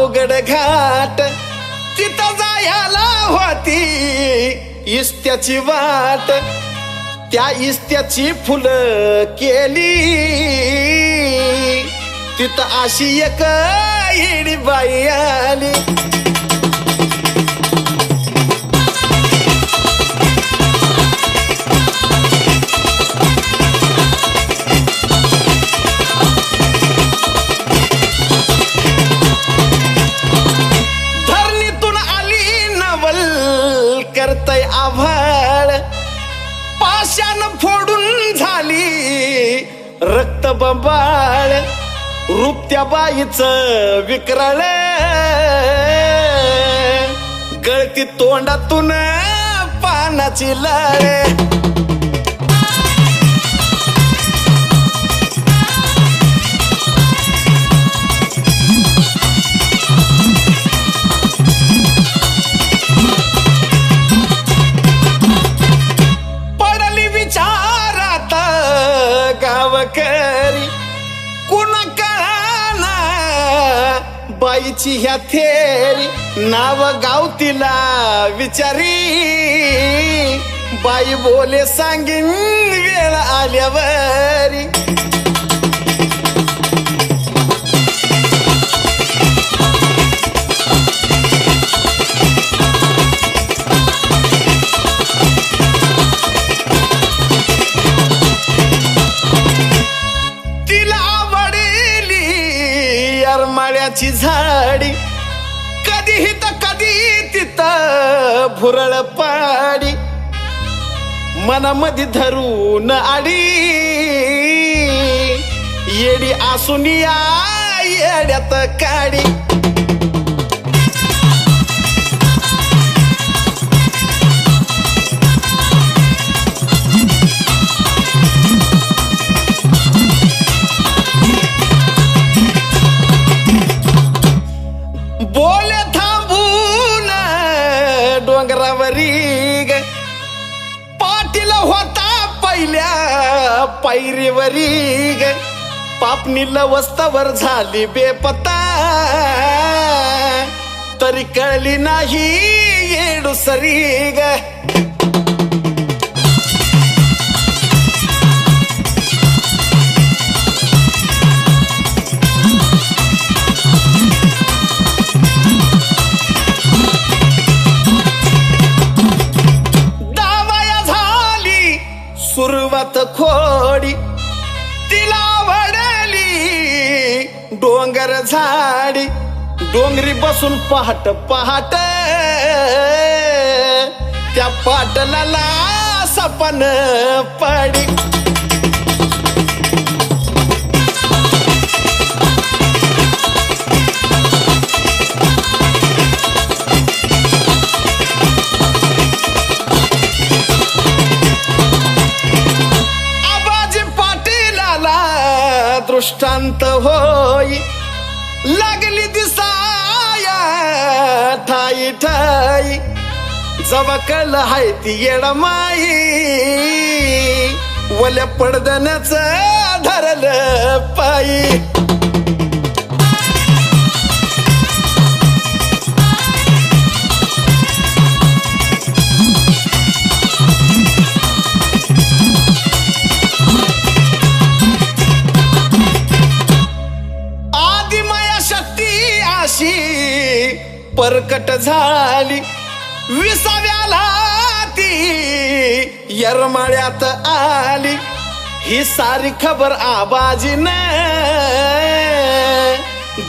अवघड घाट तिथं जायला होती इस्त्याची वाट त्या इस्त्याची फुलं केली तिथं अशी एक येडी बाई आली करतय आभाळ पाशान फोडून झाली रक्त बंबाळ रूप त्या बाईचं विक्राळ गळती तोंडातून पानाची लाळ गावकरी कुणा कळाना बाईची ह्या थेरी नाव गाव तिला विचारी बाई बोले सांगीन वेळ आल्यावरी माळ्याची झाडी कधी तर कधी तिथं भुरळ पाडी मनामध्ये धरून आडी येडी आसून या येड्यात काडी बोले थांबून डोंगरावरी ग पाटील होता पहिल्या पायरीवरी ग पापणी लवस्तावर झाली बेपत्ता तरी कळली नाही येडूसरी ग सुरुवात खोडी तिला आवडली डोंगर झाडी डोंगरी बसून पहाट पहाट त्या पाटलाला सपन पडी दृष्टांत होई लागली दिसाया ठाई ठाई जवकल हाय ती येडमाई वल्या पडदण्याच धरलं पायी परकट झाली विसाव्याला ती येरमाळ्यात आली ही सारी खबर आबाजीने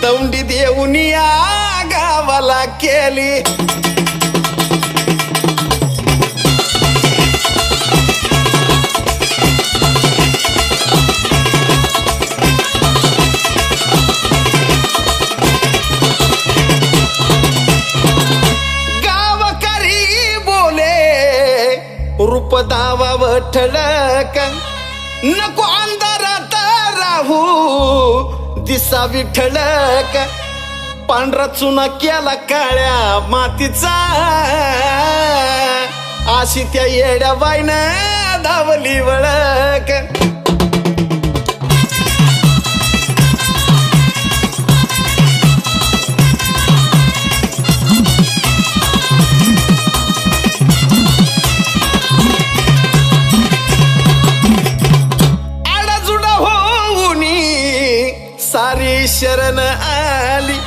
दौंडी देऊन या गावाला केली रूप दावा ठळक नको अंधारात राहू दिसा विठळक पांढरा चुना केला काळ्या मातीचा अशी त्या येड्या बाईनं धावली वळक सारी शरण आली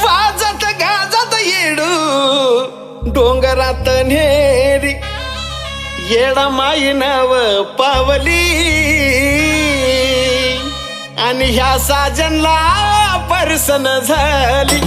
वाजत गाजत येडू डोंगरात नेरी येडा माई नाव पावली आणि ह्या साजनला परसन झाली.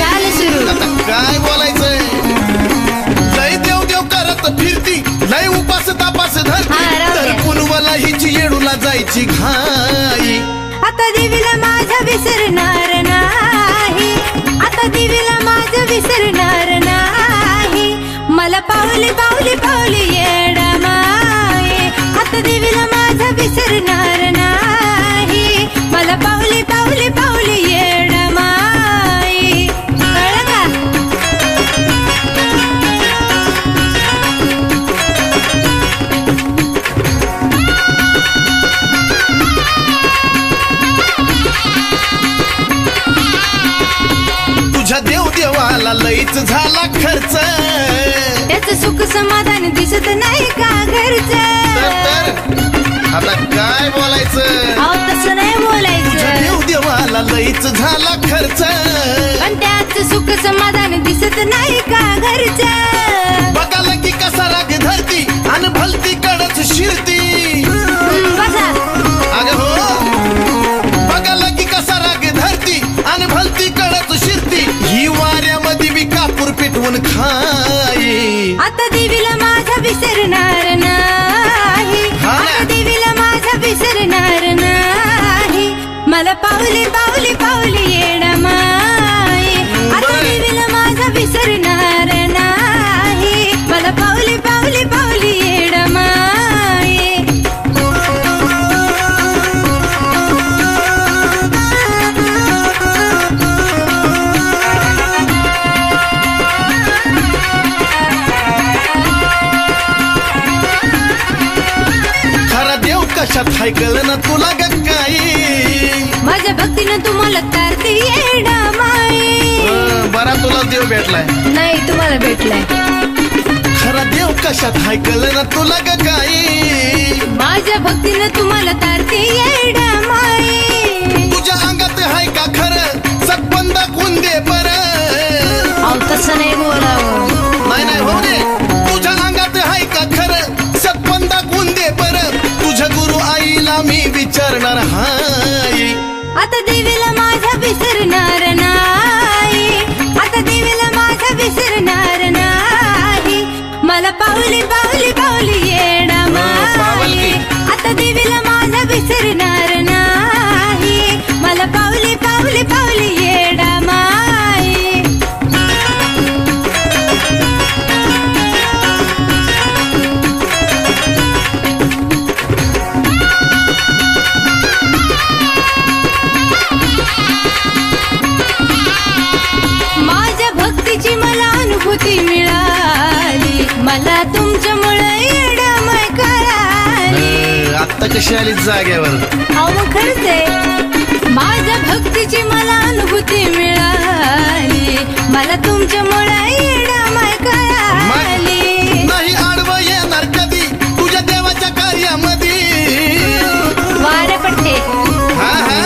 काय बोलायचंय लय देव देव करत फिरती लय उपास तापास धरती तर पुनवला हिची येडूला जायची घाई. आता देवीला माझा विसरणार नाही आता देवीला माझा विसरणार नाही मला पावली पावली पावली येडा माये आता देवीला माझा विसरणार नाही मला पावली पावली पावली येडा माये. कळलं का? तुझ्या देव देवाला लईच झाला खर्च त्याचं सुख समाधान दिसत नाही का घरचं. तर आता काय बोलायचं अहो तसं नाही बोलायचं देव देवाला लईच झाला खर्च पण त्याचं सुख समाधान दिसत नाही का घरचं. बघाला की कसा राग धरती आणि भलती कडच शिरती. बसा अगं हो बघाला की कसा राग धरती आणि भलती कडच शिरती ही वाऱ्यामध्ये बी कापूर पेटवून खाई. आता देवीला माझा विसरणार नाही आता देवीला माझा विसरणार नाही मला पावली पावली पावली येडा माये आता देवीला माझा विसरणार नाही मला पावली पावली पावली येडा माये. खरा देव कशात ऐकलं ना तुला ग काही माझ्या भक्तीनं तुम्हाला तारते येडा माये. बरा तुला देव भेटलाय नाही तुम्हाला भेटलाय खरा देव कशात ऐकलं ना तुला ग काही माझ्या भक्तीनं तुम्हाला तारते येडा माये. तुझ्या अंगात हाय का खरं सकबंद कुंदे बर अहो तसं नाही बोलावं नाही नाही हो रे तुझ्या अंगात हाय का खरं सकबंद कुंदे बर तुझ्या गुरु आईला मी विचारणार हाय. आता देवीला माझा विसरणार नाही आता देवीला माझा विसरणार नाही मला पावली पावली पावली येडा माये आता देवीला माझा विसरणार नाही मला पावली पावली पावली येडा माये. माझ्या भक्तीची मला अनुभूती मिळाली मला तुमच्यामुळे येडमय कळाली. आत्ता कशी आली जाग्यावर अहो मग खरंच आहे माझ्या भक्तीची मला अनुभूती मिळाली मला तुमच्यामुळे येडमय कळाली. नाही आडवं येणार कधी तुझ्या देवाच्या कार्यामध्ये वारे पट्टे हा हा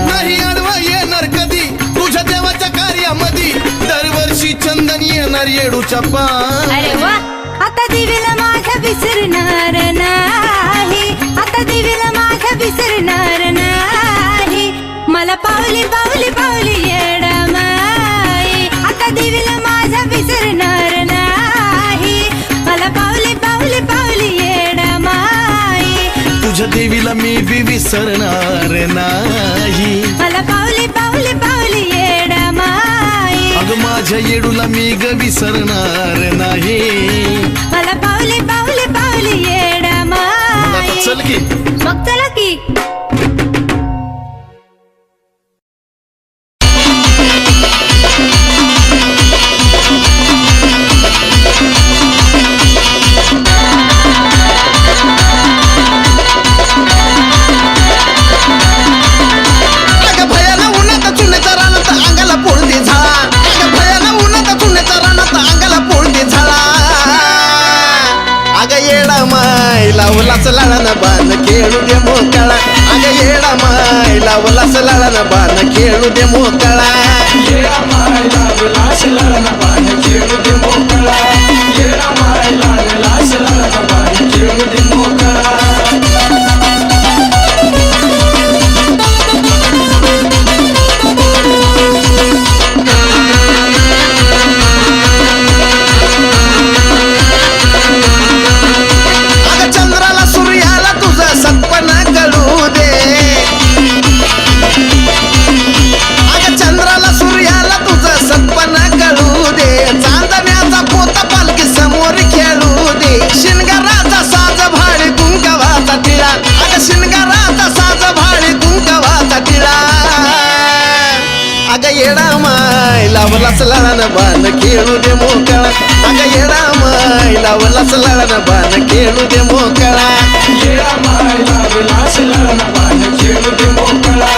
नाही आडवं येणार कधी तुझ्या देवाच्या कार्यामध्ये दरवर्षी चंदन येणार येडूच्या पान. अरे वा आता देवीला माझा विसरणार नाही आता देवीला माझा विसरणार नाही मला पावली पावली पावली येडा माये आता देवीला माझा विसरणार नाही मला पावली पावली पावली येडा माये. तुझ्या देवीला येडूला मी बी विसरणार नाही. मला पावली पावली पावली येडा माई. अगं माझ्या येडूला मी ग विसरणार नाही. मला पावली पावली पावली येडा मग आता माई. चल की. मग चला की. लावलाच लाळानं बाण खेळू दे मोकळा. अगं येडा माय लावलाच लाळानं बाण खेळू दे मोकळा. येडा माय लावलाच लाळानं बाण खेळू दे मोकळा. येडा माय लावलाच लाळानं बाण खेळू दे मोकळा. येडा माय लावलाच लाळानं बाण खेळू दे मोकळा. अगं येडा माय लावलाच लाळानं बाण खेळू दे मोकळा. येडा माय लावलाच लाळानं बाण खेळू दे मोकळा.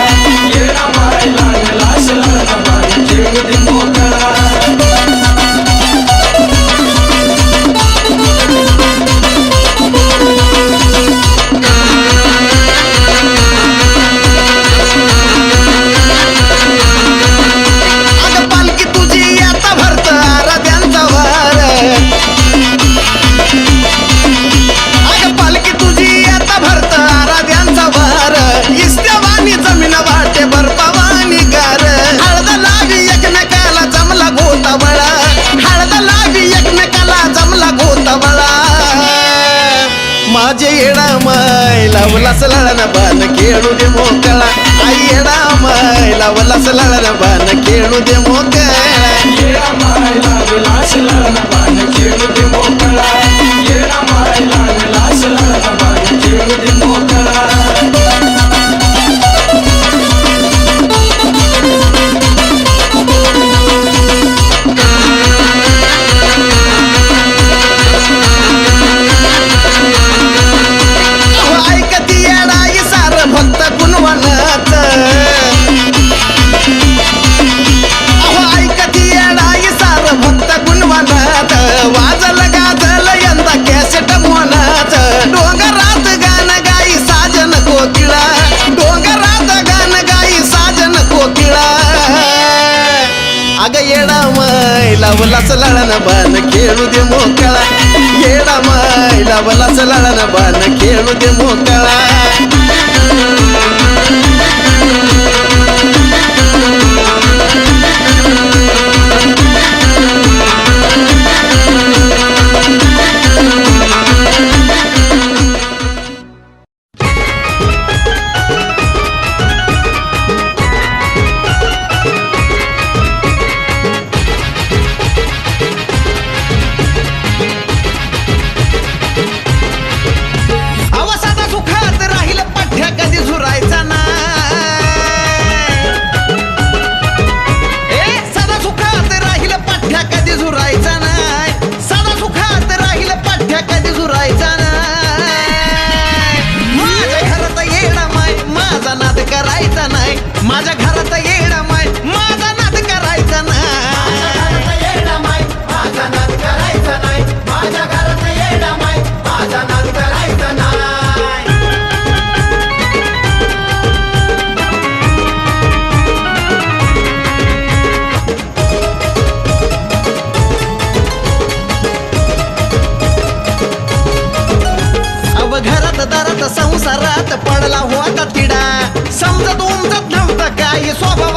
येडा माय लावलाच लाळानं बाण खेळू दे मोकळा. माझे येडा माय लावलाच लाळानं बाण खेळू दे मोकळा. आई येडा माय लावलाच लाळानं बाण खेळू दे मोकळा. येडा माय लावलाच लाळानं बाण खेळू दे मोकळा. येडा माय लावलाच लाळानं बाण खेळू दे मोकळा. लावलाच लाळानं बाण खेळू दे मोकळा. येडा माय लावलाच लाळानं बाण खेळू दे मोकळा. माझ्या घरात येडा माय माझा नाद करायचा नाही. माझ्या घरात येडा माय माझा नाद करायचा नाही. अब घरात दारात संसारात पडला होता तिडा. समजत उमजत नव्हतं काही स्वभाव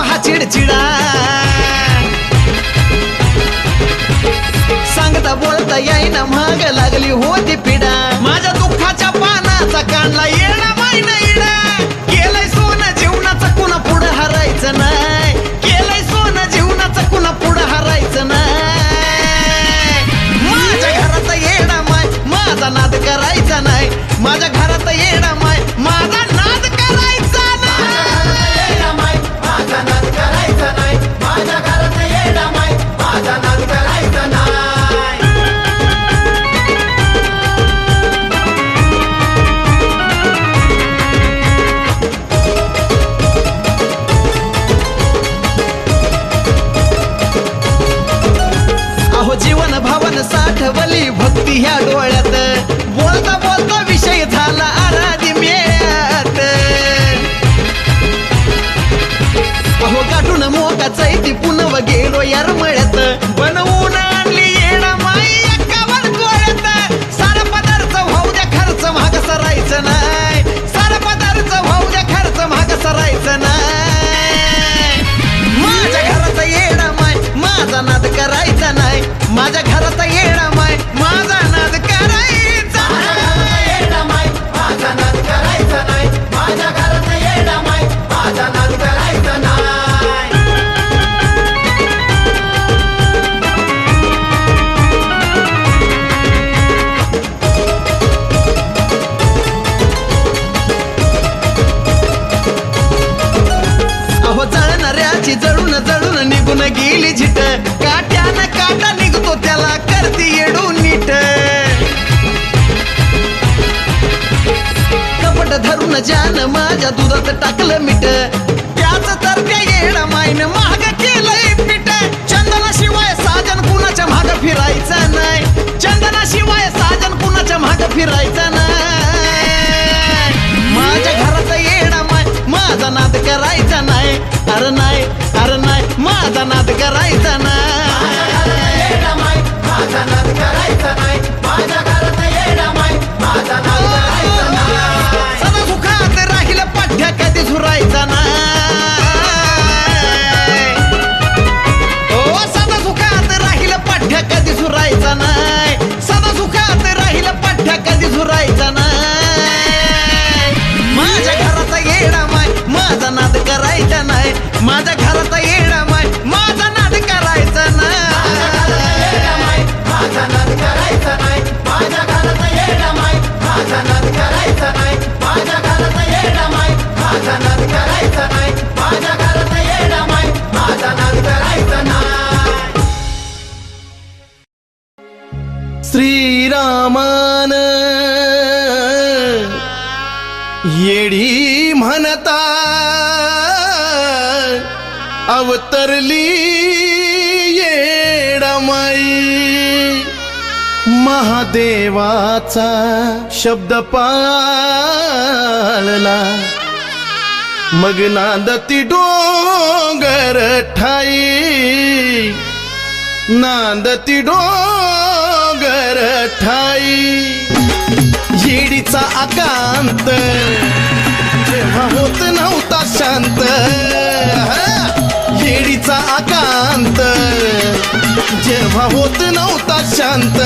तो यार मळ्यात बनवून आणली येडा माई एकावर गोळ्यात सारा पदार्थ भाऊ द्या खर्च महाग सरायचं नाही सारा पदार्थ भाऊ द्या खर्च महाग सरायचं नाही माझ्या घराचा येडा माय माझा नाद करायचा नाही माझ्या घराचा येडा माय माझा नाद करायचा येडा माय माझा नाद करायचा नाही माझ्या घरात येडा माय माझा नाद करायचा नाही अहो जळणाऱ्याची जळून जळून निघून गेली झिट काट्यानं काटा निघतो त्याला करती येडू नीट कपट धरून जान माझ्या दुधात टाकलं मीठ त्याच तर त्या येडा माईन महाग केलंय पीठ चंदनाशिवाय साजन कुणाच्या महाग फिरायचा नाही चंदनाशिवाय साजन कुणाच्या महाग फिरायचा नाही माझ्या घराचा येडा माय माझा नाद करायचा नाही अरे नाही अरे नाही माझा नाद करायचा नाही येडा माय माझा नाद करायचा नाही माझ्या घरात येडा माय माझा नाद करायचा नाही सदा सुखात राहील पाठ्या कधी झुरायचा नाही ओ सदा सुखात राहील पाठ्या कधी झुरायचा नाही सदा सुखात राहील पाठ्या कधी झुरायचा नाही माझ्या घराचा येडा माय माझा नाद करायचा नाही माझ्या घराचा येडा माय माझा नाद करायचा नाही येडा माय माझा नाद करायचा नाही माझ्या घरात येडा माय माझा नाद करायचा नाही माझ्या घरात येडा माय माझा नाद करायचा नाही माझ्या घरात येडा माय माझा नाद करायचा नाही श्रीरामान येडी म्हणता अवतरली येडामाई महादेवाचा शब्द पाळला मग नांदती डोंगर ठाई नांदती डोंगर ठाई येडीचा आकांत जेव्हा होत नव्हता शांत येडीचा आकांत जेव्हा होत नव्हता शांत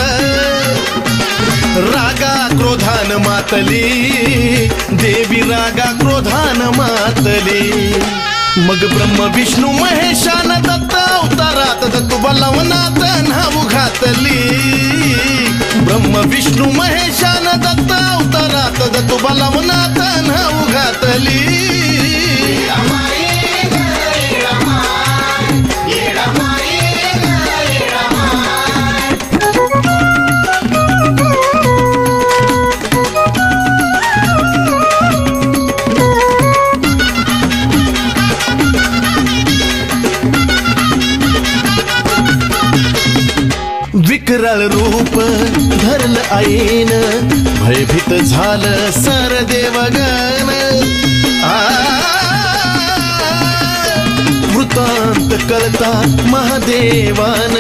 रागा क्रोधान मातली देवी रागा क्रोधान मातली मग ब्रह्म विष्णू महेशान दत्त अवतारात दत्तू बलवनात नाव घातली ब्रह्म विष्णू महेशान दत्त अवतारात दत्तू बलवनात नाव घातली विकराळ रूप धरलं आईन भयभीत झालं सर देवगण वृत्तांत कळता महादेवान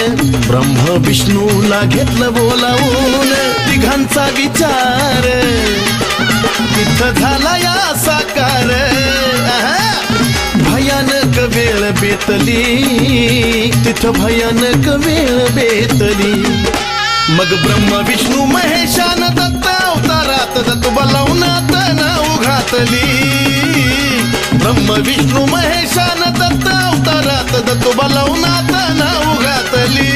ब्रह्म विष्णूला घेतलं बोलावून तिघांचा विचार तिथं झाला या साकार भयानक वेळ बेतली तिथं भयानक वेळ बेतली मग ब्रह्म विष्णू महेशान दत्त अवतारात दत्त बलवनात नाव घातली ब्रह्म विष्णू महेशान दत्त अवतारात दत्त बलवनात नाव घातली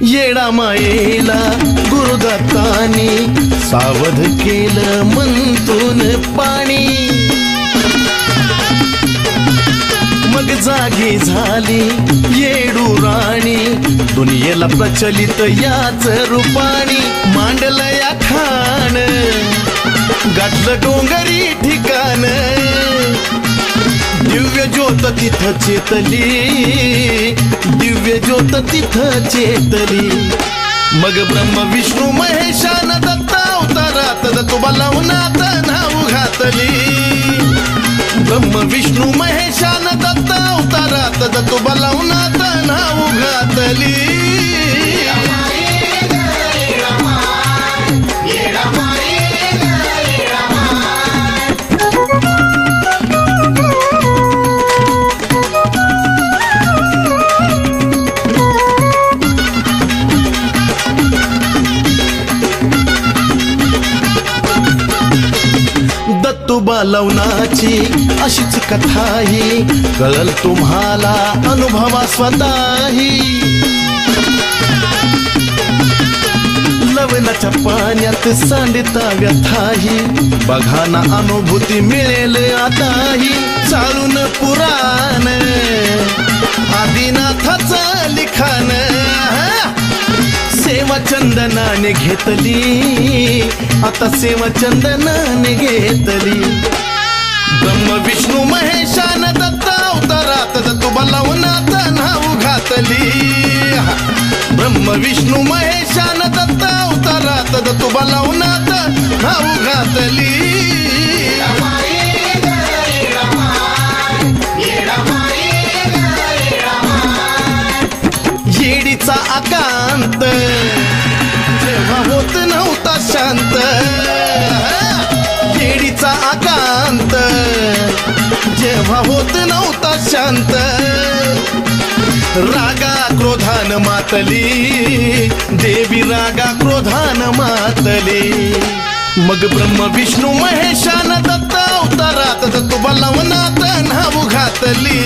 येडा मायेला गुरुदत्तानी सावध केलं मंतून पाणी मग जागी झाली येडू राणी दुनियेला प्रचलित याच रूपाणी मांडलं या खाण गाठलं डोंगरी तिथं चेतली, दिव्य ज्योत तिथं चेतली. मग ब्रह्म विष्णू महेशान दत्ता अवतारात दत्तोबा लावूनात नाव घातली. ब्रह्म विष्णू महेशान दत्ता अवतारात दत्तोबा लावूनात नाव घातली. दत्तोबा लवनाची अशीच कथाही कळल तुम्हाला अनुभवा स्वतःही. लवणाच्या पाण्यात सांडता व्यथाही बघा ना अनुभूती मिळेल आताही. चालून पुराण आदिनाथाचं लिखाण सेवा चंदनाने घेतली, आता सेवा चंदनाने घेतली. ब्रह्म विष्णू महेशान दत्ता अवतारात दत्तोबा लावूनात नाव घातली. ब्रह्म विष्णू महेशान दत्ता अवतारात दत्तोबा लावूनात नाव घातली. येडीचा आकांत जेव्हा होत नव्हता शांत, येडीचा आकांत जेव्हा होत नव्हता शांत. रागा क्रोधान मातली, देवी रागा क्रोधान मातली. मग ब्रह्म विष्णू महेशान दत्ता अवतारात दत्तोबा लावूनात नाव घातली.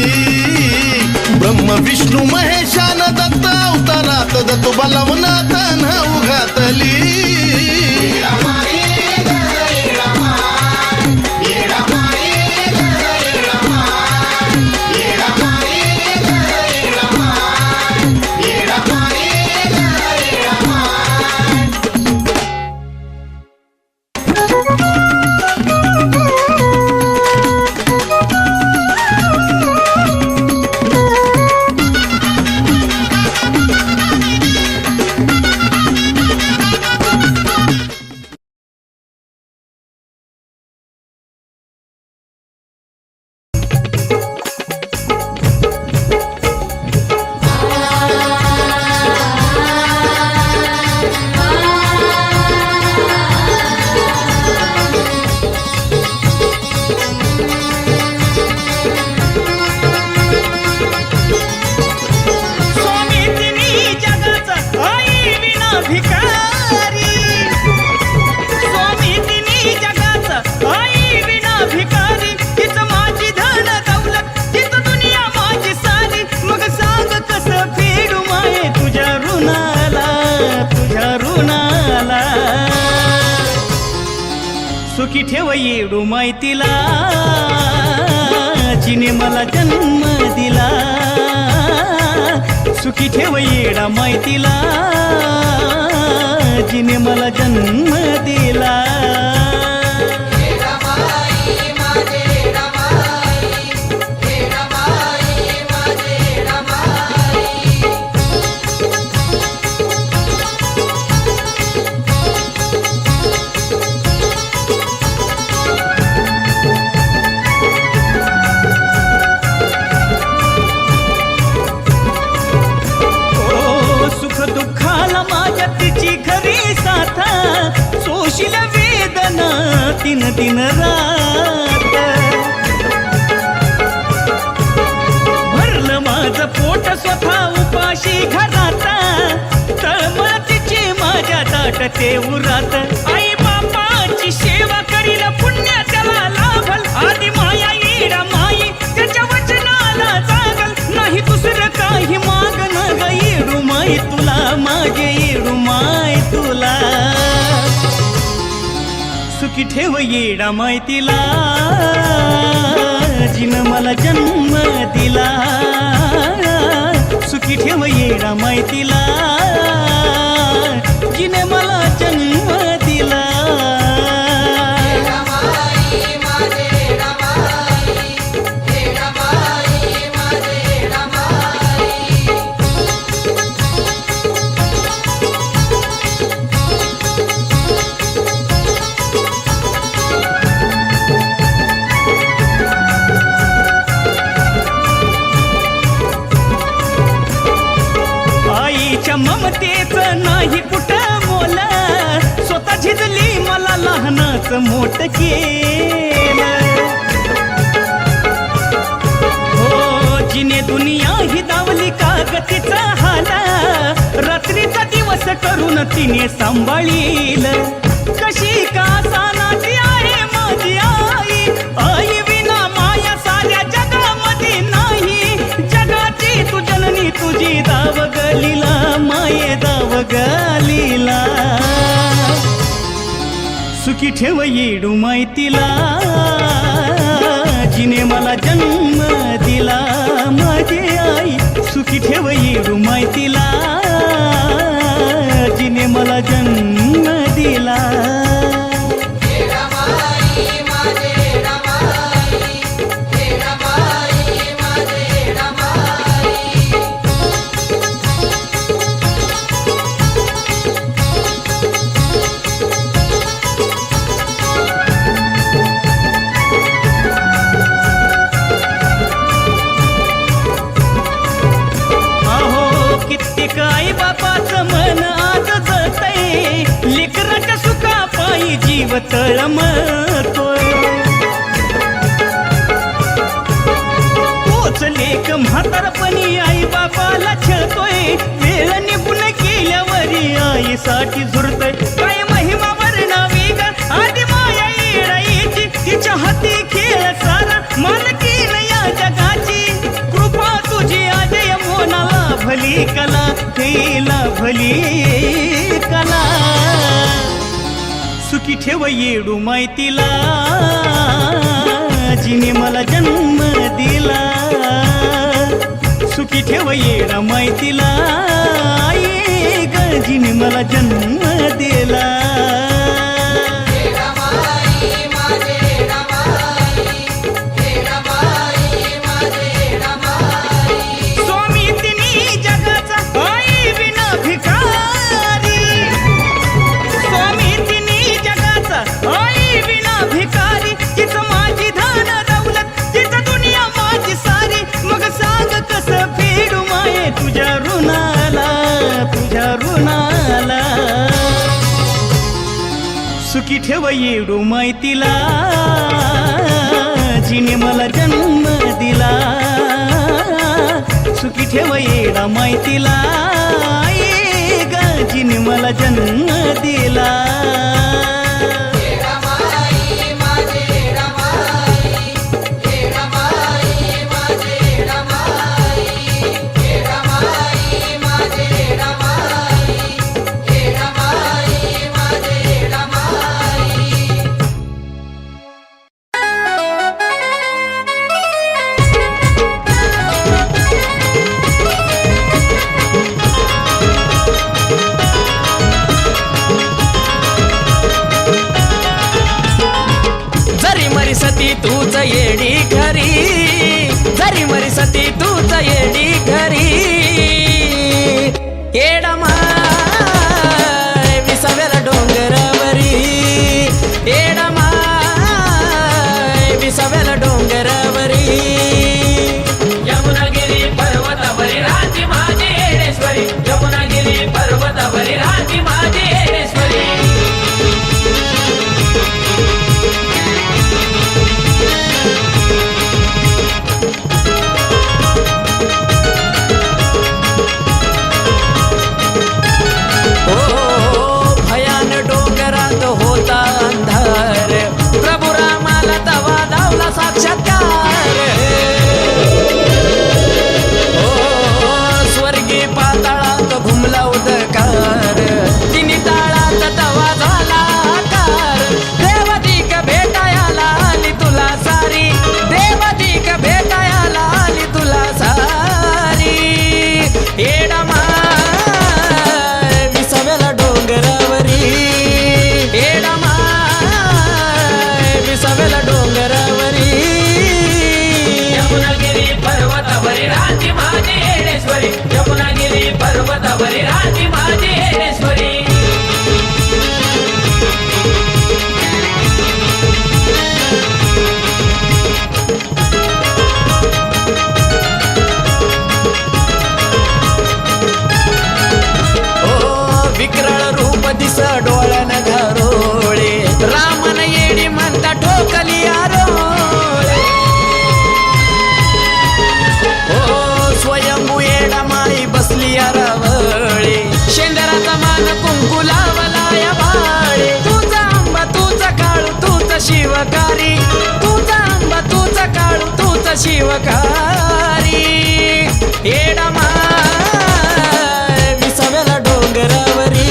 ब्रह्म विष्णू महेशान दत्ता अवतारात दत्तोबा लावूनात नाव घातली. सुखी ठेव येडू माहितीला, जिने मला जन्म दिला. सुखी ठेव येडा माहितीला, जिने मला जन्म दिला. सोशील वेदना तीन दिन रात, भरलं माझं पोट स्वतः उपाशी घरात. तळमळतीची माझ्या दाटते उरात. आई बापाची सेवा करील पुण्य त्याला लाभल. आधी माया येडा माई त्याच्या वचनाला जागल. नाही दुसरं काही मागण ग येडू माई तुला, माझे येडू माई तुला. सुखी ठेव येडा माहितीला, जिनं मला जन्म दिला. सुखी ठेव येडा माहितीला, जिने मला जन्म दिला. तिच्या ममतेच नाही कुठं मोल, स्वतः झिजली मला लहानाच मोठ केलं. हो जिने दुनिया ही दावली कागतीचा हाला, रात्रीचा दिवस करून तिने सांभाळील. कशी का सानाची आहे माझी आई, आई विना माया साऱ्या जगामध्ये नाही. जगाची तू जननी तुझी दाव गलीला, माये दाव गलीला. सुखी ठेव येडू माहितीला, जिने मला जन्म दिला. माझी आई सुखी ठेव येडू माहितीला, जिने मला जन्म दिला. कित्येक आई बापाचं मन आज जतय, लेकराच्या सुखापायी जीव तळमळतोय. तोच लेक म्हातारपणी आई बापाला छळतोय, वेळ निघून गेल्यावरी आईसाठी झुरतोय. काय महिमा वर्णावी ग आधी माया येडाईची, तिच्या हाती खेळ सारा मालकीन या जगाची. कृपा तुझी अजय मोनाला भली कला, केला भली कला. सुखी ठेव येडू माहितीला, जिने मला जन्म दिला. सुखी ठेव येडा माहितीला, आई ग जिने मला जन्म दिला. तुझ्या ऋणाला, तुझ्या ऋणाला. सुखी ठेव येडू माहितीला, जिने मला जन्म दिला. सुखी ठेव येडा माहितीला, आई ग जिने मला जन्म दिला. तूच येडी घरी, जरी मरी सती तूच येडी घरी. येडा माय विसाव्याला डोंगरावरी, येडा माय विसाव्याला डोंगरावरी. यमुनागिरी पर्वतावरी राहती माझी येडेश्वरी, यमुनागिरी पर्वतावरी राहती माझी येडेश्वरी. साक्षात्कार स्वर्गी पाताळात घुमला उदकार, तिन्ही ताळात तवा झाला आकार. देवदिक भेटायला आली तुला सारी, देवदिक भेटायला आली तुला सारी. येडा माय विसाव्याला डोंगरावरी, येडा माय विसाव्याला डोंगरावरी. यमुनागिरी पर्वतावरी राहती माझी येडेश्वरी, यमुनागिरी पर्वतावरी राहती माझी येडेश्वरी. शिवकारी येडा माय विसाव्याला डोंगरावरी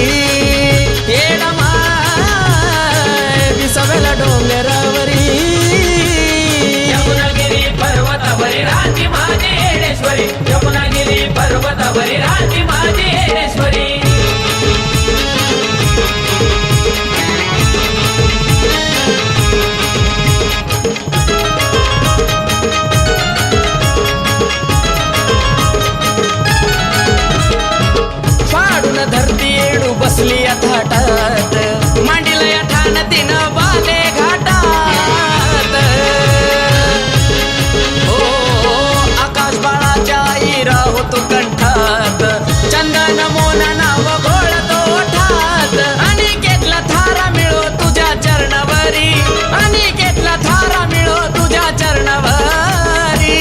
येडा माय विसाव्याला डोंगरावरी यमुनागिरी पर्वतावरी राहती माझी येडेश्वरी यमुनागिरी पर्वतावरी राहती माझी येडेश्वरी फाडून धरती येडू बसली थाटात मांडीला या ठाण तिनं बाले घाटात हो आकाश बाळाच्या इरा होतो कंठात चंदन मोना नाव घोळतो ठात अनिकेतला थारा मिळो तुझ्या चरणावरी अनिकेतला थारा मिळो तुझ्या चरणावरी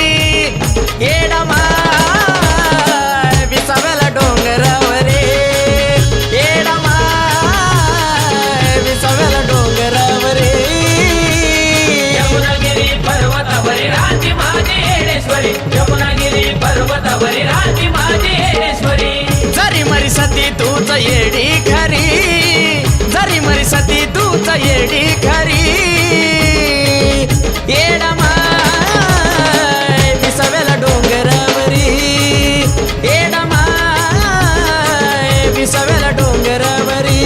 येडा माय विसाव्याला डोंगरावरी येडा माय विसाव्याला डोंगरावरी यमुनागिरी पर्वतावरी राहती माझी येडेश्वरी यमुनागिरी पर्वतावरी राहती माझी येडेश्वरी जरी मरी सती तूच येडी खरी जरी मरी सती तूच येडी खरी येडा माय विसाव्याला डोंगरावरी येडा माय विसाव्याला डोंगरावरी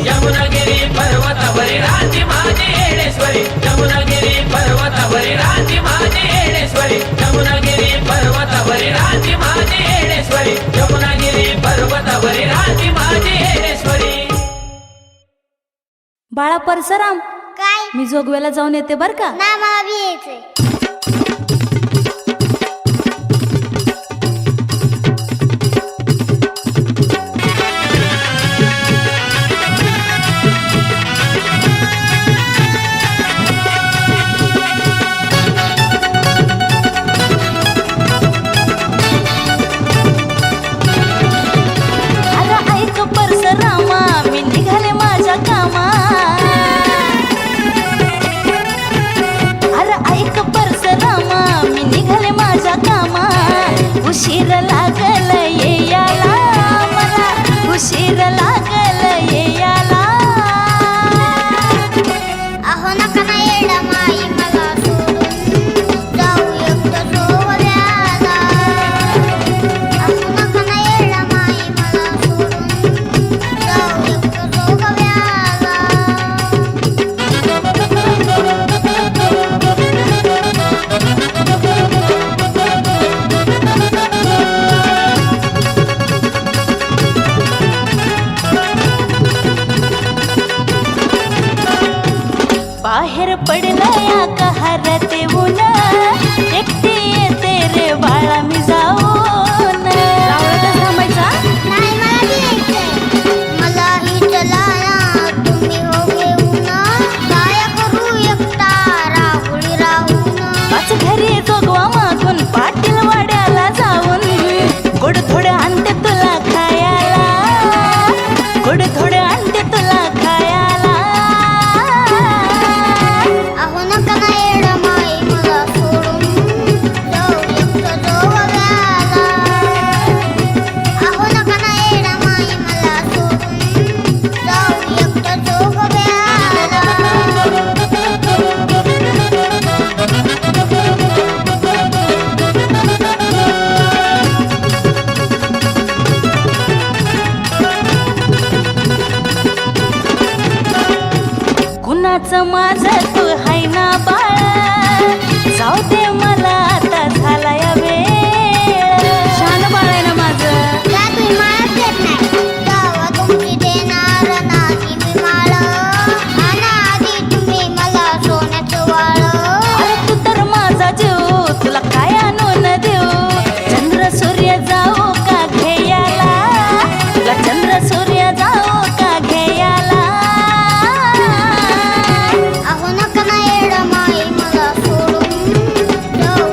यमुनागिरी पर्वतावरी राहती माझी येडेश्वरी यमुनागिरी पर्वतावरी राहती माझी येडेश्वरी यमुनागिरी पर्वतावरी राहती माझी येडेश्वरी यमुनागिरी पर्वतावरी राहती माझी येडेश्वरी बाळा परसराम काय मी जोगव्याला जाऊन येते बर का. ना मला बी यायचंय. अगं ऐक परसरामा मी निघाले माझ्या कामा. अरे ऐक परसरामा मी निघाले माझ्या कामा. उशीर लागल ये याला मला उशीर लागल ये याला. अहो नका ना येडा माई मला सोडून जाऊ एकटं सोहळ्याला. अहो नका ना येडा माई मला सोडून जाऊ एकटं सोहळ्याला. बाहेर पडलया कहारते ऊन एकटी येते रे बाळा मी जाऊन. थांबायचा नाही मला बी यायचंय. मला इथला ना तुम्ही हो घेऊन काय करू एकटा राहुळी राहून. पाच घरी जोगवा मागून पाटील वाड्याला जाऊन गोड थोडं आणते तुला खायला गोड थोडं आणते तुला खायला. अहो नका ना येडा माई मला सोडून जाऊ एकटं जोगव्याला. अहो नका ना येडा माई मला सोडून जाऊ एकटं जोगव्याला. कुणाचं माझं तू हाय ना बाळा जाऊ दे मला आता झाला या वेळ. शान बाळ आहे ना माझं. त्या तुम्ही माळच देत नाही. जावा तुमची देणार नाही मी माळ. आणा आधी तुम्ही मला सोन्याचं वाळ. अरे तू तर माझा जीव तुला काय आणून देऊ. चंद्र सूर्य जाऊ का घेयाला तुला चंद्र सूर्य जाऊ का घेयाला. अहो नका ना येडा माई मला सोडून जाऊ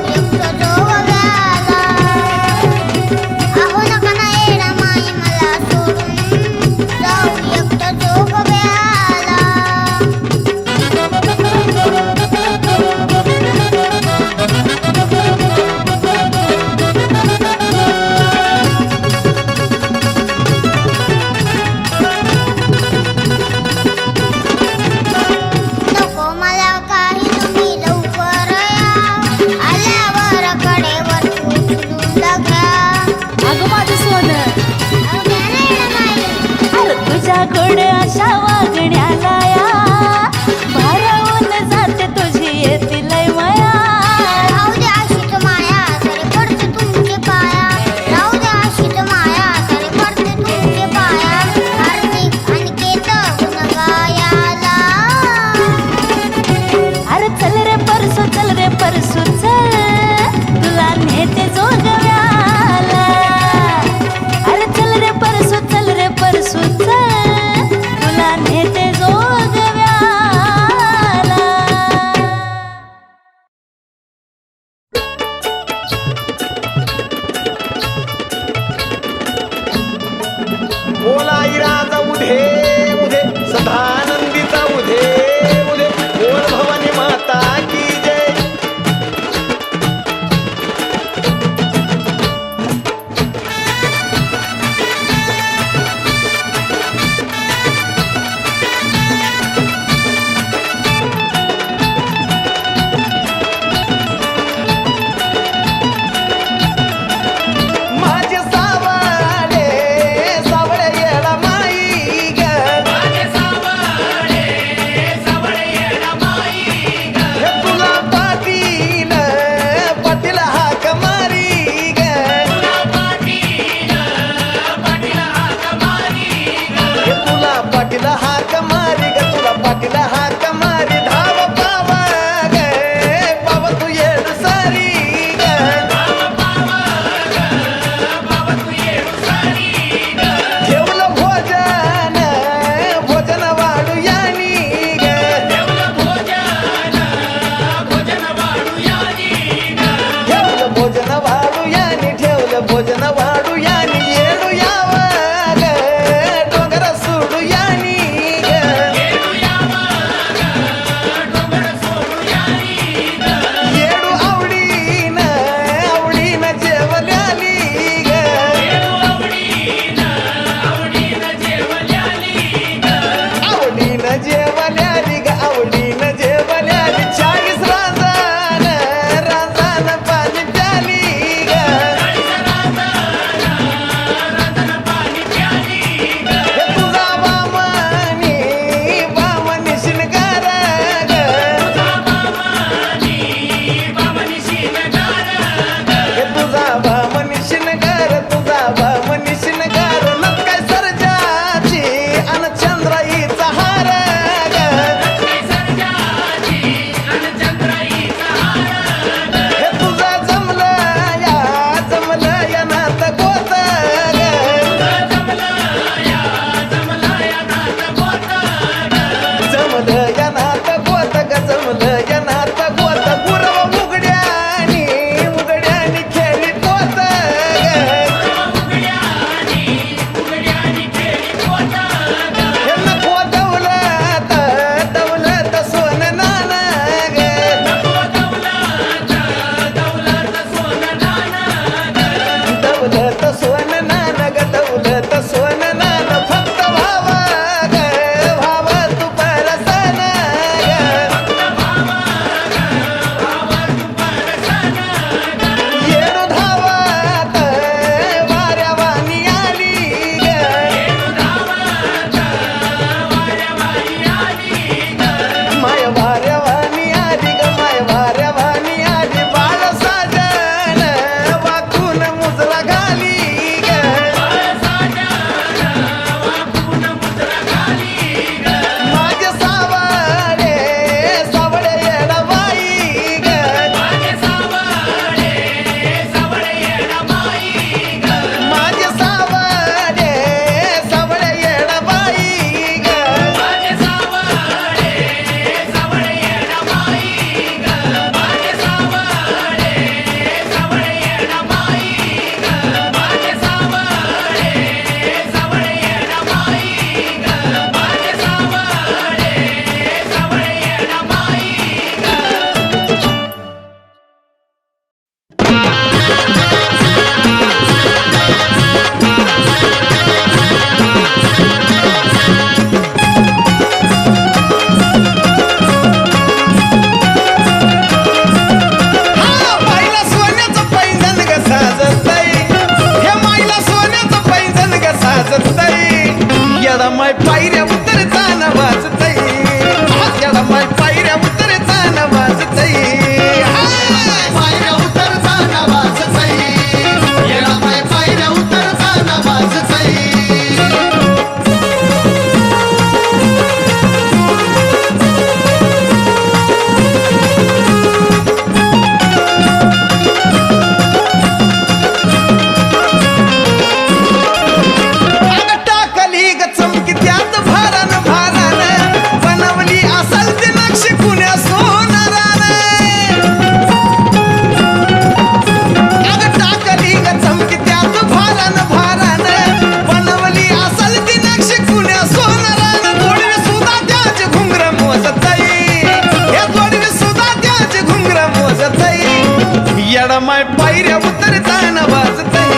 येडा माय पायऱ्या उतरताना वाजतय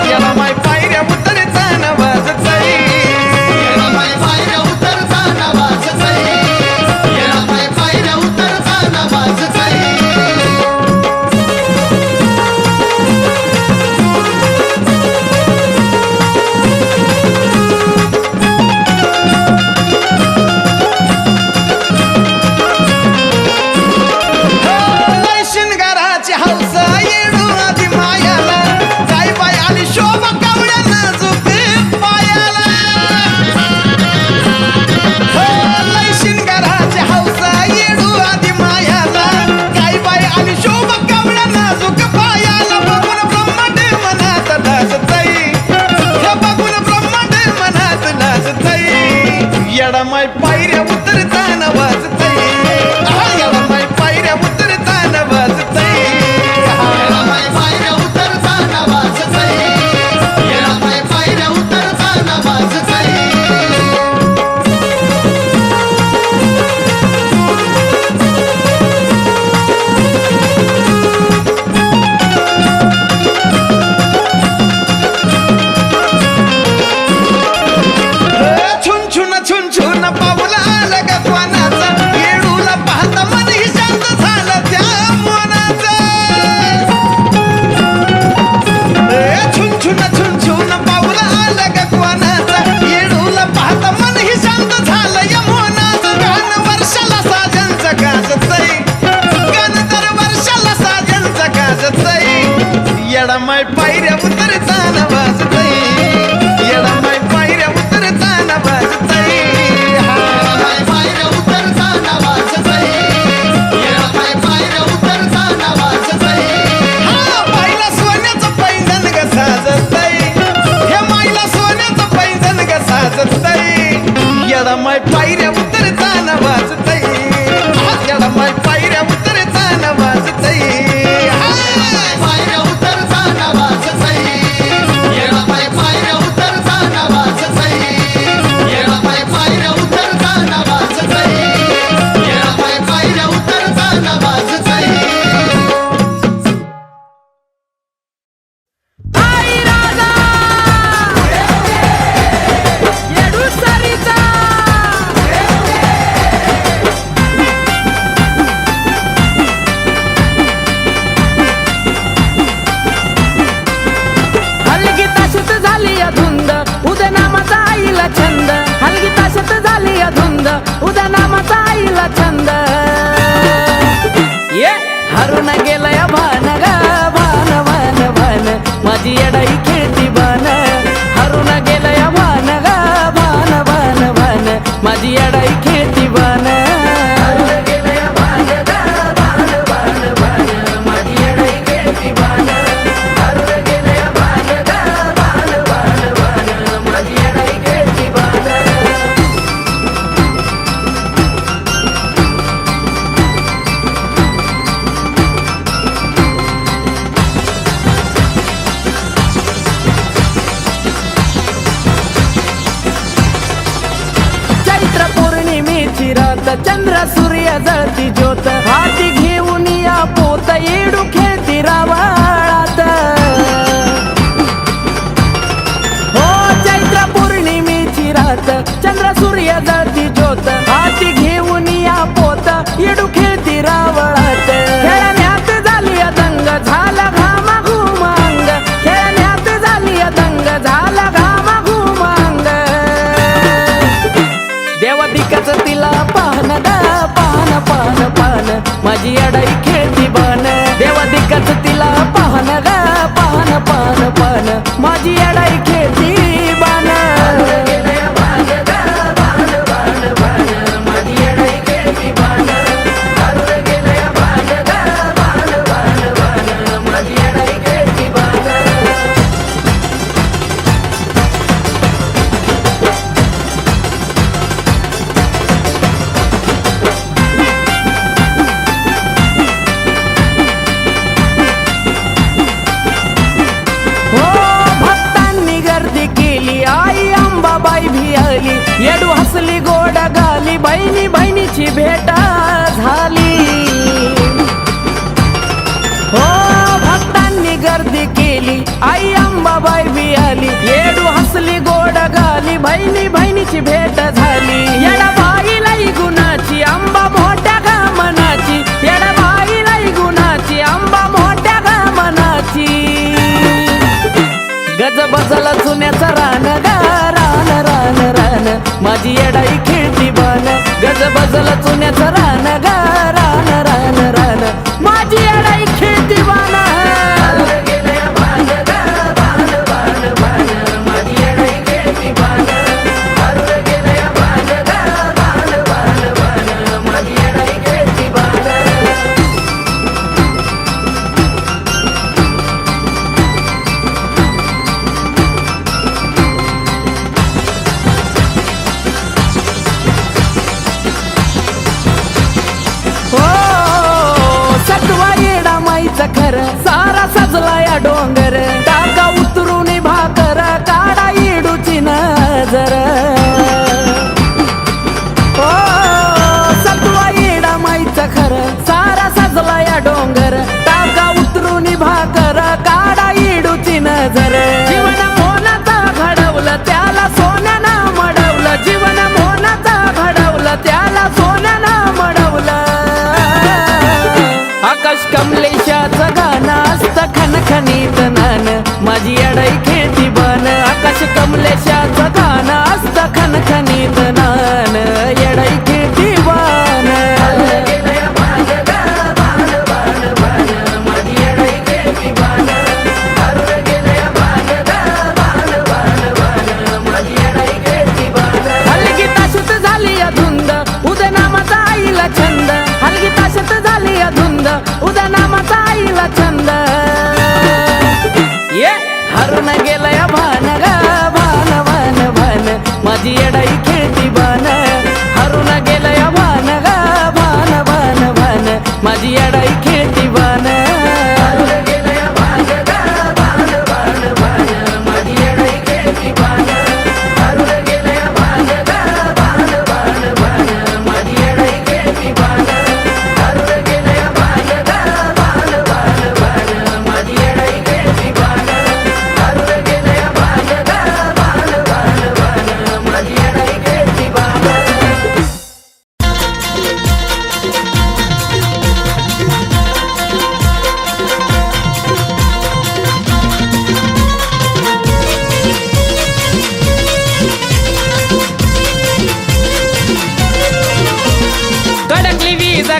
येडा माय पायऱ्या उतरताना वाजतय येडा माय पायऱ्या उतरताना वाजतय येडा माय पायऱ्या उतरताना वाजतय शिंगाराची हौस येडू आधी मायाला काय बाय आली शोभा कावळ्या नाजूक पायाला लय शिंगाराची हौस येडू आधी मायाला काय बाय आली शोभा कावळ्या नाजूक पायाला बघून ब्रह्मांड मनात लाजतय हे बघून ब्रह्मांड मनात लाजतय येडा माय पायऱ्या उतरताना वाजतय येडा माय पायऱ्या उतरताना वाजतय येडा माय पायऱ्या उतरताना वाजतय येडा माय पायऱ्या उतरताना वाजतय छुन छुन पाऊला आलं ग पानाचा येडूला पाहता मन ही शांत झालं त्या मनाचं छुन पाऊला आलं ग पानाचा येडूला पाहता मन ही शांत झालं या मनाचं गान वर्षाला साजनचं गाजतय गान दर वर्षाला साजनचं गाजतय येडा माय पायऱ्या उतरताना वाजतय येडा माय पायऱ्या उतरताना वाजतय येडा माय पायऱ्या उतरताना वाजतय येडा माय पायऱ्या उतरताना वाजतय हा बाईला सोन्याचं पैंजण ग साजतय हे माईला सोन्याचं पैंजण ग साजतय येडा माय पायऱ्या उतरताना वाजतय येडा माय पायऱ्या उतरताना वाजतय पायऱ्या उतरताना वाजतय येडा माय पायऱ्या उतरताना वाजतय येडा माय पायऱ्या उतरताना वाजतय येडा माय पायऱ्या उतरताना वाजतय आई राजा येडू सरिता हलगी ताशत झाली धुंद उद्या नामाचा आईला छंद हलगी ताशत झाली धुंद उद्या नामाचा आईला छंद ये हरून गेलय भान ग भान भान भान माझी येडाई खेळती बान हरून गेलय भान ग भान भान भान माझी येडाई खेळती बान चैत्र पौर्णिमेची रात चंद्र सूर्य जळती ज्योत हाती घेऊन या पोत येडू खेळती रावाळात हो चैत्र पौर्णिमेची रात चंद्र सूर्य जळती ज्योत हाती घेऊन या पोत येडू खेळती रावळात खेळण्यात झाली दंग झाला घामा घुमांग खेळण्यात झाली दंग झाला घामा घुमांग देवादिकाच तिला पाहन ग पाहन पाहन पाहन माझी अडाई खेळती बान देवादिकाच तिला पाहन ग पाहन पाहन पाहन माझी अडाई खेळती बान हो भक्तांनी ग आली आई अंबाबाई बी आली येडू हसली गोड गाली बहिणी बहिणीची भेट झाली येडा बाईलाई गुणाची आंबा मोठ्या मनाची येडा बाईलाई गुणाची आंबा मोठ्या मनाची गज बजला चुन्याचा रान गा रान रान रान माझी येडाई खेळती बान गज बजला चुन्याचा रान गा रान रान रान माझी येडाई खेळती बान खर सारा सजला या डोंगर टाका उतरून भाकर काढा इडूची नजर ओ सत्वा येडा माईचा खर सारा सजला या डोंगर टाका उतरून भाकर काढा इडूची नजर जीवन मोनाचा घडवलं त्याला सोन्यानं मडवलं जीवन मोनाचा घडवलं त्याला सोन्यानं मडवलं आकाश कमलेशाचं गाणं असतं खनखनीत नान माझी येडाई खेळती बान आकाश कमलेशाचं गाणं असतं खनखनीत नान येडाई खेळती बान हलगी ताशत झाली धुंद उद्या नामाचा आईला छंद हलगी ताशत झाली धुंद उद्या नामाचा आईला छंद ये हरून गेलय भान ग भान भान भान माझी येडाई खेळती बान हरून गेलय भान ग भान भान भान माझी येडाई खेळती बान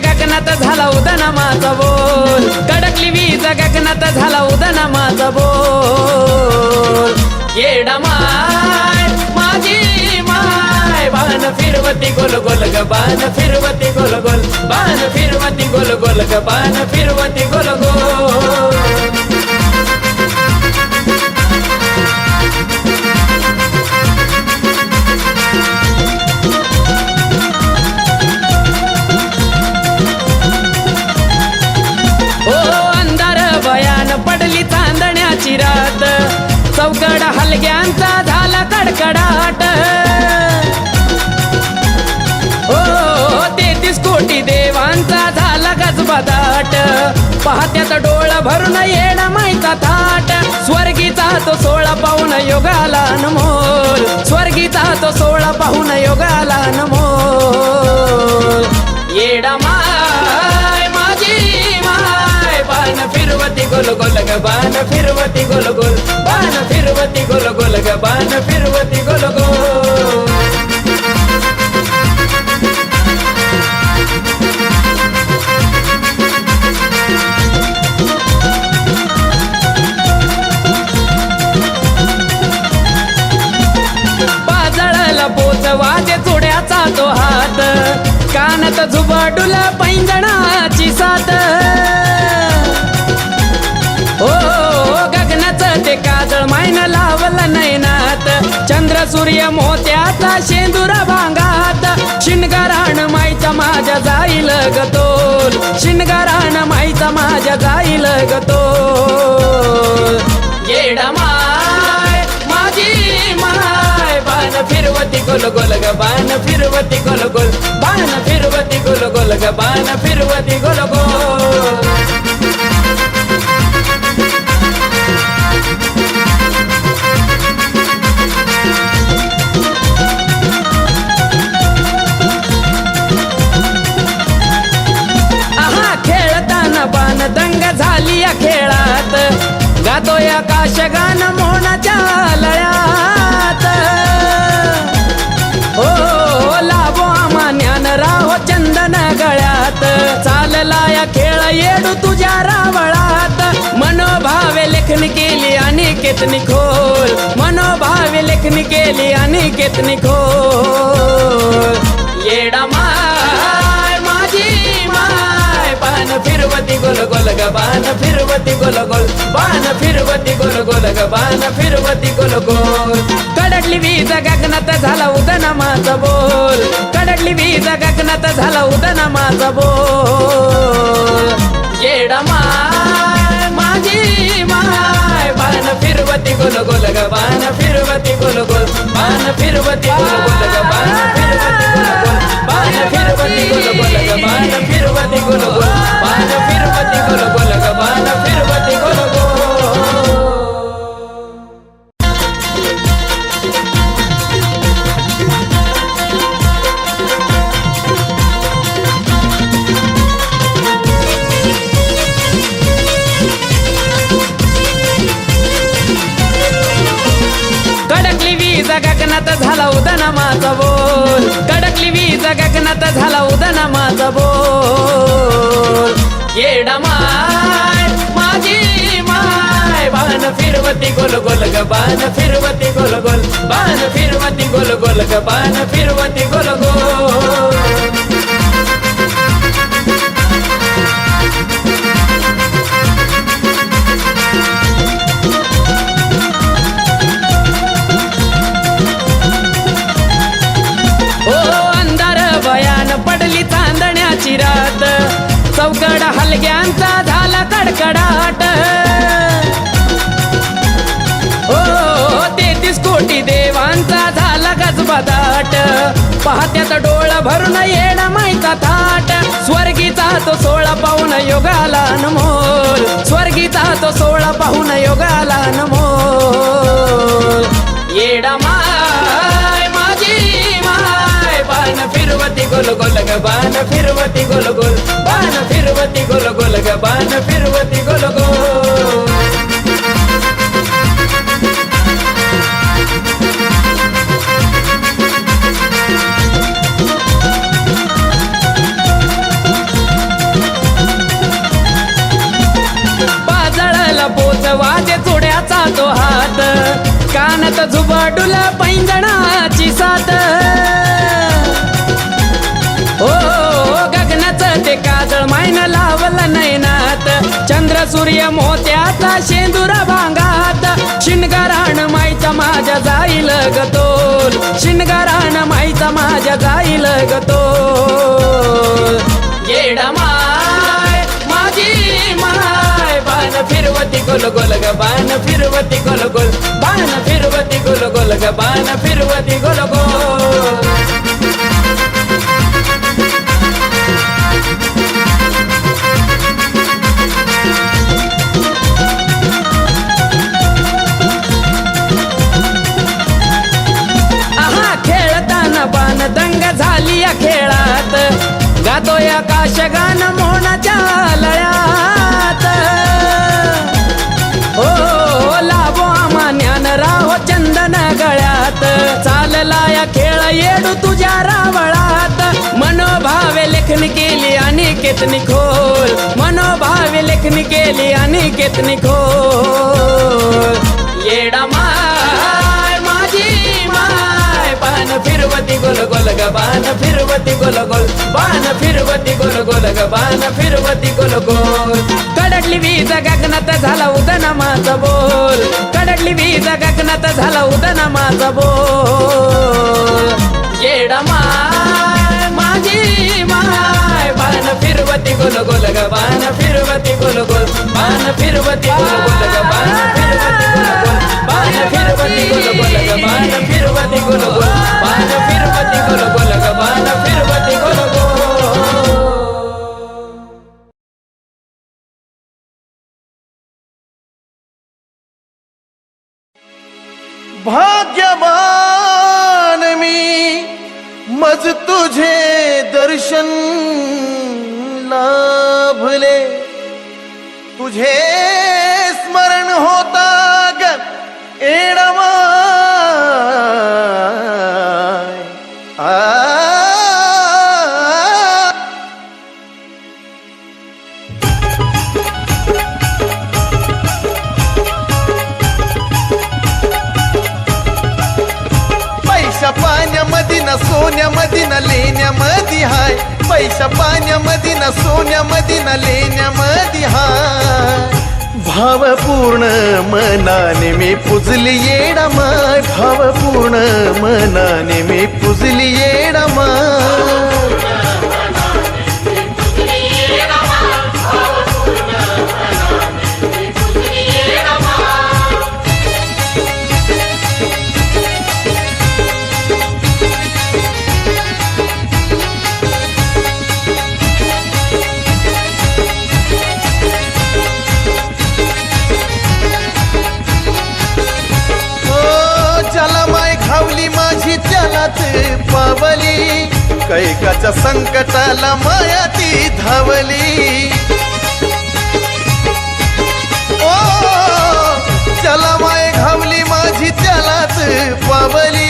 गगनात झाला उदना माझा बोल कडकली वीज गगनात झाला उदना माझा बोल येडा माय माझी माय बाण फिरवती गोल गोल ग बाण फिरवती गोल गोल बाण फिरवती गोल गोल ग बाण फिरवती गोल गोल पडली चांदण्याची रात चौकड हलग्यांचा झाला कडकडाट हो 33 कोटी देवांचा झाला गजबदाट पाहत्यात डोळ भरून येणं माईचा थाट स्वर्गीचा तो 16 पाहून योगाला अनमोल स्वर्गीचा तो 16 पाहून योगाला अनमोल येडा माय माझी माय बाण फिरवती गोल गोल ग बाण फिरवती गोल गोल बाण फिरवती गोल गोल ग बाण फिरवती गोल गोल बाजळला पोच वाजे चोड्याचा तो हात कानात झुबाडूला पैंजणाची साथ ओ गगनाचं ते काजळ मायन लावलं नैनात चंद्र सूर्य मोत्याचा शेंदुरा भांगात शिनगारान माईचा माझ्या जाईल गतोल शिनगारान माईचा माझ्या जाईल गतोल येडा माय माझी माय बाण फिरवती गोल गोल ग बाण फिरवती गोल गोल बाण फिरवती गोल गोल ग बाण फिरवती गोल गोल गातोय आकाशगान मोहनाच्या लळ्यात हो लाभो आम्हा ज्ञान राहो चंदन गळ्यात चालला या खेळ येडू तुझ्या रावळात मनोभावे लेखन केली अनिकेत निखोल मनोभावे लेखन केली अनिकेत निखोल येडा माय माझी माय बाण फिरवती गोल गोल ग बाण फिरवती गोल गोल बाण फिरवती गोल गोल ग बाण फिरवती गोल गोल कडकली वीज गगनात झाला उदना माझा बोल कडकली वीज गगनात झाला उदना माझा बोल येडा माय माझी माय बाण फिरवती गोल गोल ग बाण फिरवती गोल गोल बाण फिरवती गोल गोल ग बाण फिरवती गोल गोल बाण फिरवती गोल गोल ग बाण फिरवती गोल गोल बाण फिरवती गोल गोल ग बाण फिरवती गोल गोल कडकली वीज गगनात झाला उदना माझा बोल कडकली वीज गगनात झाला उदना माझा बोल येडा माय माझी माय बाण फिरवती गोल गोल ग बाण फिरवती गोल गोल बाण फिरवती गोल गोल ग बाण फिरवती गोल गोल पडली चांदण्याची रात चौकड हलग्यांचा झाला कडकडाट हो 33 कोटी देवांचा झाला गजबदाट पाहत्यात डोळ भरून येणं मायचा थाट स्वर्गीचा तो 16 पाहून योगाला अनमोल स्वर्गीचा तो 16 पाहून योगाला अनमोल येडा माय माझी माय बाण फिरवती गोल गोल ग बाण फिरवती गोल गोल बाण फिरवती गोल गोल ग बाण फिरवती गोल गोल बाजळला पोच वाजे चोड्याचा तो हात कानात झुबाडूला पैंजणाची साथ हो गगनाचं ते काजळ मायन लावलं नैनात चंद्र सूर्य मोत्याचा शेंदुरा भांगात शिनगाराण माईचा माझ्या जाईल गतोल शिनगाराण माईचा माझ्या जाईल गतोल येडा माय माझी माय बाण फिरवती गोल गोल ग बाण फिरवती गोल गोल बाण फिरवती गोल गोल ग बाण फिरवती गोल गोल बाण दंग झाली या खेळात गातोय आकाशगान मोहनाच्या लळ्यात हो लाभो आम्हा ज्ञान राहो चंदन गळ्यात चालला या खेळ येडू तुझ्या रावळात मनोभावे लेखन केली अनिकेत निखोल मनोभावे लेखन केली अनिकेत निखोल येडा माय माझी माय बाण फिरवती गोल गोल ग बाण फिरवती गोल गोल बाण फिरवती गोल गोल ग बाण फिरवती गोल गोल कडकली वीज गगनात झाला उदना माझा बोल कडकली वीज गगनात झाला उदना माझा बोल येडा माय माझी माय बाण फिरवती गोल गोल ग बाण फिरवती गोल गोल बाण फिरवती गोल गोल ग बाण फिरवती गोल गोल बाण फिरवती गोल गोल ग बाण फिरवती गोल गोल बाण फिरवती गोल गोल ग बाण फिरवती गोल गोल भाग्यवान मी मज तुझे दर्शन लाभले तुझे स्मरण होता पैशा पाण्यामध्ये ना सोन्यामध्ये ना लेण्यामध्ये हाय भावपूर्ण मनाने मी पुजली येडा माय भावपूर्ण मनाने मी पुजली येडा माय खावली माझी त्यालाच पावली कैकाच्या संकटाला माया ती धावली ओ चला माय घावली माझी त्यालाच पावली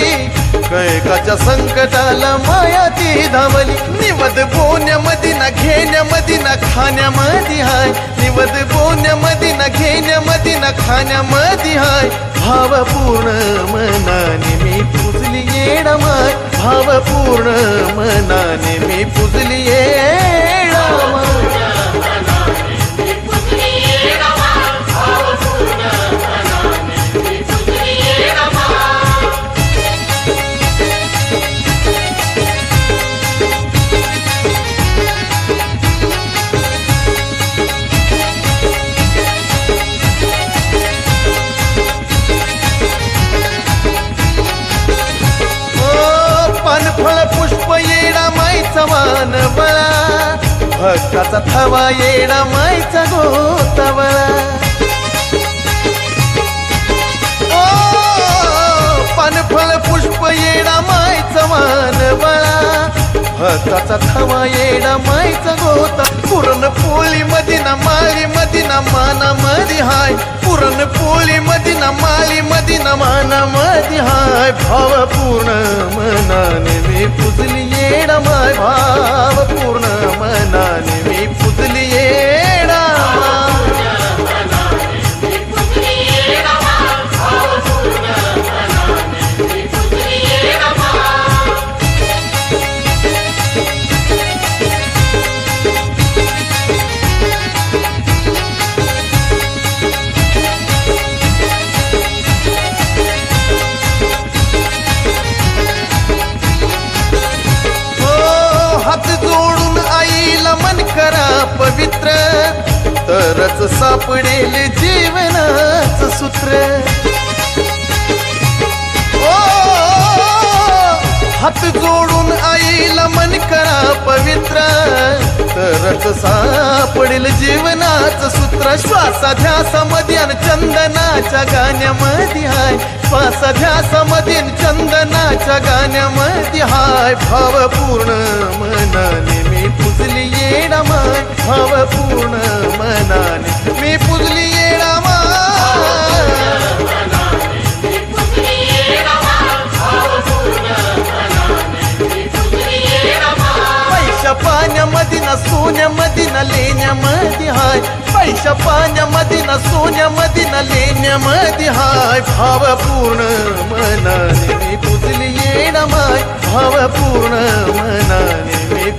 कैकाच्या संकटाला माया ती धावली निवद बोण्यामध्ये ना घेण्यामध्ये ना खाण्यामध्ये हाय निवद बोण्यामध्ये ना घेण्यामध्ये ना खाण्यामध्ये हाय भावपूर्ण मनाने मी पुजली येडा माय भावपूर्ण मनाने मी पुजली येडा माय फळ पुष्प येडा मायचा वान बळा भक्ताचा थवा येडा मायचा गोतावळा ओ पानफळ पुष्प येडा मायचा वान बळा भक्ताचा थवा येडा मायचा गोता पुरण पोळी मध्ये ना माळी मध्ये ना माना मध्ये हाय पुरण पोळी मध्ये ना माळी मध्ये ना माना मध्ये हाय भावपूर्ण मनाने मी पुजली येडा माय भावपूर्ण मनाने मी पुजली येडा हात जोडून आईला मन करा पवित्र तरच सापडेल जीवनाचं सूत्र ओ हात जोडून आईला मन करा पवित्र तरच सापडेल जीवनाचं सूत्र श्वासाध्यासामध्ये आणि चंदनाच्या गाण्यामध्ये हाय श्वासाध्यासामध्ये चंदनाच्या गाण्यामध्ये हाय भावपूर्ण मनाने मी पुजली येडा माय भावपूर्ण मनाने मी पुजली येडा माय पैशा पाण्यामध्ये ना सोन्यामध्ये ना लेण्यामध्ये हाय पैशा पाण्यामध्ये ना सोन्यामध्ये ना लेण्यामध्ये हाय भावपूर्ण मनाने मी पुजली येडा माय भावपूर्ण मनाने मी